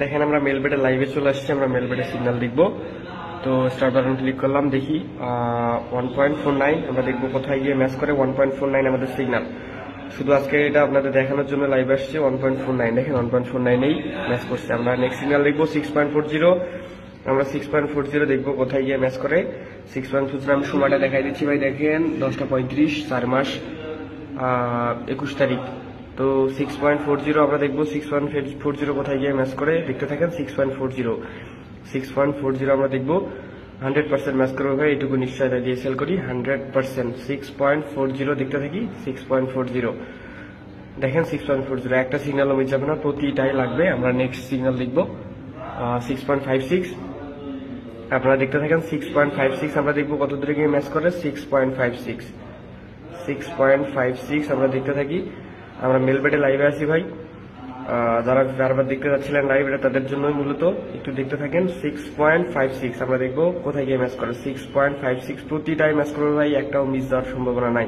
দেখেন আমরা মেলবেডে লাইভে চলে আসছি, আমরা মেলবেডে সিগন্যাল দেখবো। তো স্টার্ট বাটন ক্লিক করলাম, দেখি 1.49 আমরা দেখবো কোথায় গিয়ে ম্যাচ করে। 1.49 আমাদের সিগন্যাল। শুধু আজকে এটা আপনাদের দেখানোর জন্য লাইভ আসছে। 1.49 দেখেন 1.49 ম্যাচ করছে। আমরা নেক্সট সিগন্যাল দেখবো 6.40। আমরা 6.40 দেখবো কোথায় গিয়ে ম্যাচ করে। 6.40 আমি সময়টা দেখাই দিচ্ছি ভাই, দেখেন 10:35, 4 মাস 21 তারিখ। তো 6.40 আমরা দেখবো 6.40 কোথায় গিয়ে ম্যাচ করে, দেখতে থাকেন। 6.40 আমরা দেখবো 100% ম্যাচ করবে ভাই, এইটুকু নিশ্চয়তা দিয়ে সেল করি 100%। 6.40 দেখতে থাকি। 6.40 দেখেন 6.40 একটা সিগন্যালও মিস যাবে না, প্রতিটাই লাগবে। আমরা নেক্সট সিগন্যাল দেখবো 6.56 আপনারা দেখতে থাকেন। 6.56 আমরা দেখবো কত দূরে গিয়ে ম্যাচ করে। 6.56 আমরা দেখতে থাকি। আমরা মেলবেডে লাইভে আছি ভাই, যারা বারবার দেখতে যাচ্ছিলেন লাইভে তাদের জন্যই মূলত, একটু দেখতে থাকেন। 6.56 আমরা দেখবো কোথায় গিয়ে ম্যাচ করে। 6.56 প্রতিটাই ম্যাচ করবে ভাই, একটাও মিস যাওয়ার সম্ভাবনা নাই।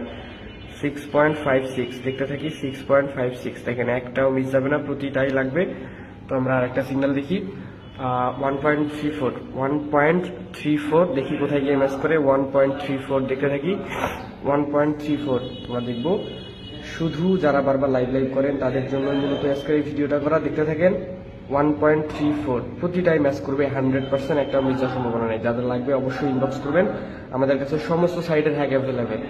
6.56 দেখতে থাকি। 6.56 দেখেন একটাও মিস যাবে না, প্রতিটাই লাগবে। তো আমরা আরেকটা সিগন্যাল দেখি 1.34 দেখি কোথায় গিয়ে ম্যাচ করে। 1.34 দেখতে থাকি। 1.34 আমরা দেখবো। শুধু যারা বারবার লাইভ করেন তাদের জন্য মূলত আজকের এই ভিডিওটা করা, দেখতে থাকেন। 1.34 প্রতিটাই ম্যাচ করবে 100%, একটা মিস যাওয়ার সম্ভাবনা নেই। যাদের লাগবে অবশ্যই ইনবক্স করবেন, আমাদের কাছে সমস্ত সাইডের হ্যাক অ্যাভেলেবেল।